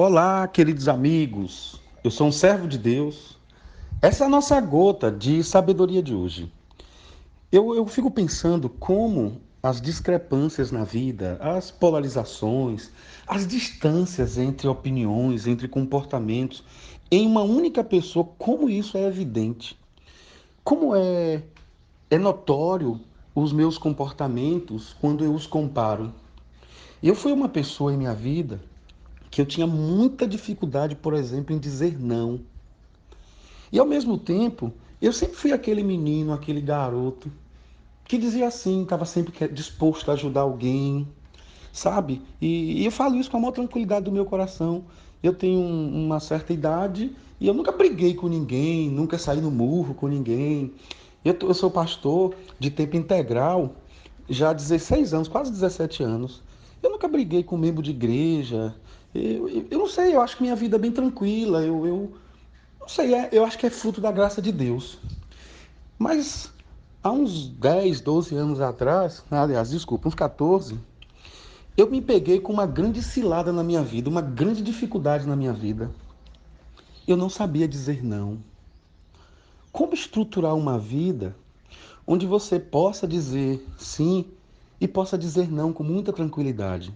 Olá, queridos amigos. Eu sou um servo de Deus. Essa é a nossa gota de sabedoria de hoje. Eu fico pensando como as discrepâncias na vida, as polarizações, as distâncias entre opiniões, entre comportamentos, em uma única pessoa, como isso é evidente. Como é notório os meus comportamentos quando eu os comparo. Eu fui uma pessoa em minha vida que eu tinha muita dificuldade, por exemplo, em dizer não. E ao mesmo tempo, eu sempre fui aquele menino, aquele garoto que dizia assim, estava sempre disposto a ajudar alguém, sabe? E eu falo isso com a maior tranquilidade do meu coração. Eu tenho uma certa idade e eu nunca briguei com ninguém, nunca saí no murro com ninguém. Eu sou pastor de tempo integral já há 16 anos, quase 17 anos. Eu nunca briguei com membro de igreja. Eu não sei, eu acho que minha vida é bem tranquila. Eu não sei, eu acho que é fruto da graça de Deus. Mas há uns 10, 12 anos atrás, aliás, desculpa, uns 14, eu me peguei com uma grande cilada na minha vida, uma grande dificuldade na minha vida. Eu não sabia dizer não. Como estruturar uma vida onde você possa dizer sim e possa dizer não com muita tranquilidade?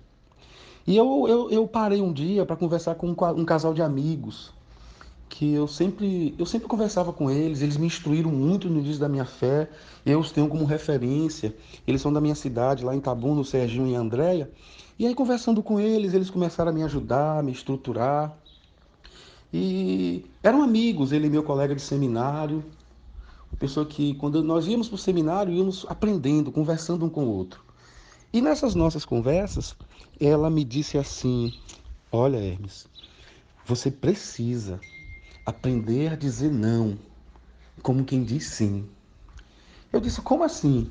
E eu parei um dia para conversar com um casal de amigos que eu sempre conversava com eles, eles me instruíram muito no início da minha fé, eu os tenho como referência, eles são da minha cidade, lá em Itabuna, no Serginho e Andréia, e aí conversando com eles, eles começaram a me ajudar, a me estruturar, e eram amigos, ele e meu colega de seminário, uma pessoa que quando nós íamos para o seminário, íamos aprendendo, conversando um com o outro. E nessas nossas conversas, ela me disse assim, olha Hermes, você precisa aprender a dizer não, como quem diz sim. Eu disse, como assim?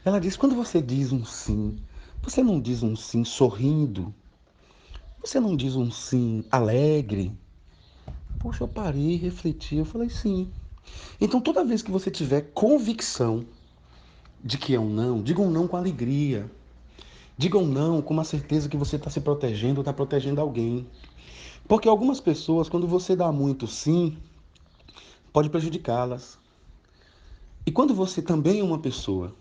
Ela disse, quando você diz um sim, você não diz um sim sorrindo, você não diz um sim alegre. Poxa, eu parei, refleti, eu falei sim. Então toda vez que você tiver convicção de que é um não, diga um não com alegria. Diga um não com uma certeza que você está se protegendo ou está protegendo alguém. Porque algumas pessoas, quando você dá muito sim, pode prejudicá-las. E quando você também é uma pessoa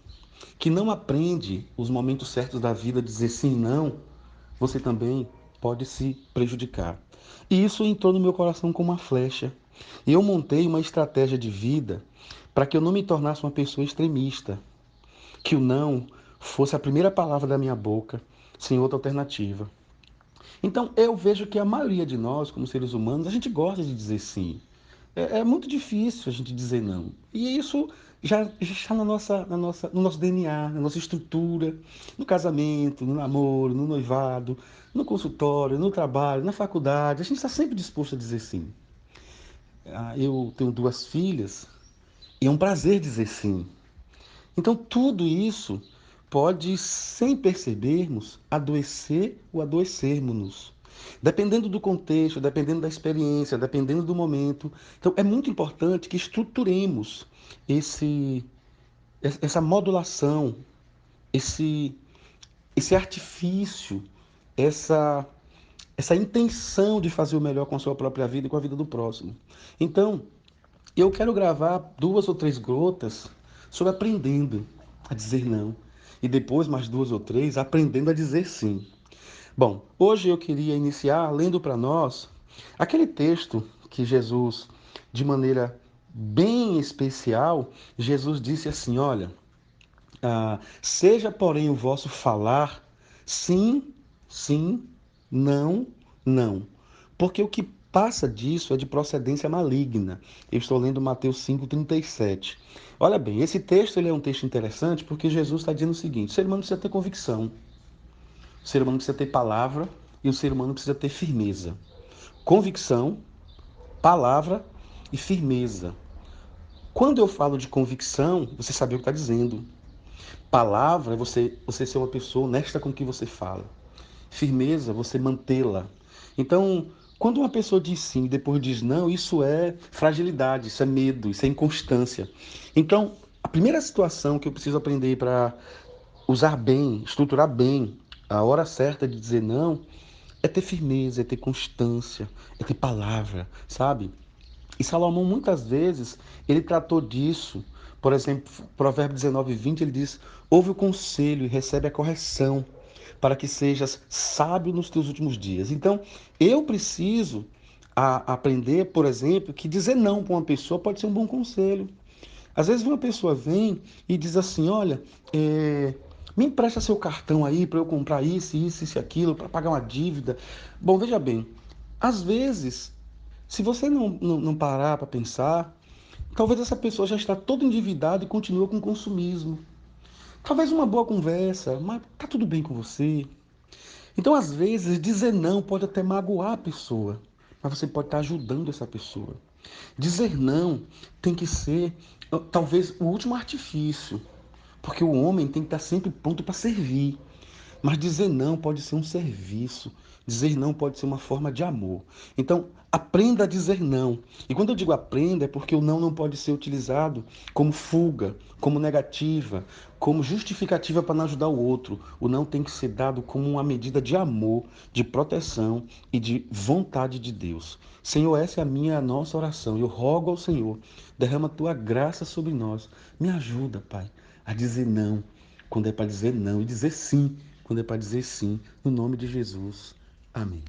que não aprende os momentos certos da vida, dizer sim e não, você também pode se prejudicar. E isso entrou no meu coração como uma flecha. E eu montei uma estratégia de vida para que eu não me tornasse uma pessoa extremista, que o não fosse a primeira palavra da minha boca, sem outra alternativa. Então eu vejo que a maioria de nós, como seres humanos, a gente gosta de dizer sim. É muito difícil a gente dizer não. E isso já está no nosso DNA, na nossa estrutura, no casamento, no namoro, no noivado, no consultório, no trabalho, na faculdade. A gente está sempre disposto a dizer sim. Eu tenho duas filhas e é um prazer dizer sim. Então tudo isso pode, sem percebermos, adoecer ou adoecermos-nos. Dependendo do contexto, dependendo da experiência, dependendo do momento. Então, é muito importante que estruturemos esse, essa modulação, esse, esse artifício, essa, essa intenção de fazer o melhor com a sua própria vida e com a vida do próximo. Então, eu quero gravar 2 ou 3 gotas sobre aprendendo a dizer não. E depois mais 2 ou 3 aprendendo a dizer sim. Bom, hoje eu queria iniciar lendo para nós aquele texto que Jesus, de maneira bem especial, Jesus disse assim: olha, seja porém o vosso falar sim, sim, não, não. Porque o que passa disso é de procedência maligna. Eu estou lendo Mateus 5,37. Olha bem, esse texto ele é um texto interessante porque Jesus está dizendo o seguinte: o ser humano precisa ter convicção, o ser humano precisa ter palavra e o ser humano precisa ter firmeza. Convicção, palavra e firmeza. Quando eu falo de convicção, você sabe o que está dizendo. Palavra é você ser uma pessoa honesta com o que você fala. Firmeza, você mantê-la. Então, quando uma pessoa diz sim e depois diz não, isso é fragilidade, isso é medo, isso é inconstância. Então, a primeira situação que eu preciso aprender para usar bem, estruturar bem a hora certa de dizer não, é ter firmeza, é ter constância, é ter palavra, sabe? E Salomão, muitas vezes, ele tratou disso. Por exemplo, Provérbio 19:20, ele diz: ouve o conselho e recebe a correção, para que sejas sábio nos teus últimos dias. Então, eu preciso aprender, por exemplo, que dizer não para uma pessoa pode ser um bom conselho. Às vezes uma pessoa vem e diz assim: olha, me empresta seu cartão aí para eu comprar isso e aquilo, para pagar uma dívida. Bom, veja bem, às vezes, se você não parar para pensar, talvez essa pessoa já está toda endividada e continua com consumismo. Talvez uma boa conversa, mas tá tudo bem com você. Então, às vezes, dizer não pode até magoar a pessoa, mas você pode estar ajudando essa pessoa. Dizer não tem que ser, talvez, o último artifício, porque o homem tem que estar sempre pronto para servir. Mas dizer não pode ser um serviço. Dizer não pode ser uma forma de amor. Então, aprenda a dizer não. E quando eu digo aprenda, é porque o não pode ser utilizado como fuga, como negativa, como justificativa para não ajudar o outro. O não tem que ser dado como uma medida de amor, de proteção e de vontade de Deus. Senhor, essa é a nossa oração. Eu rogo ao Senhor, derrama a tua graça sobre nós. Me ajuda, Pai, a dizer não quando é para dizer não e dizer sim quando é para dizer sim, no nome de Jesus. Amém.